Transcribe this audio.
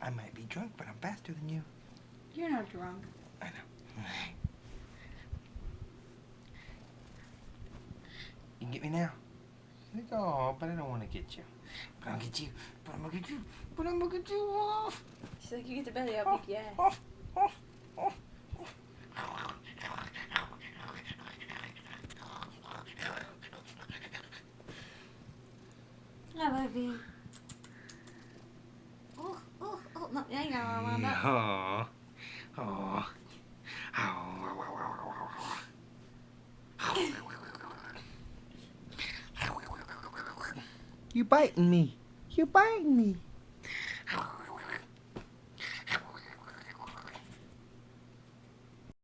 I might be drunk, but I'm faster than you. You're not drunk. I know. You can get me now. Oh, but I don't want to get you. But I'm gonna get you. But I'm gonna get you. But I'm gonna get you off. She's like, you get the belly, I'll beat your ass. Oh, baby. Oh, no, yeah, yeah. Oh. Oh. You biting me. You biting me.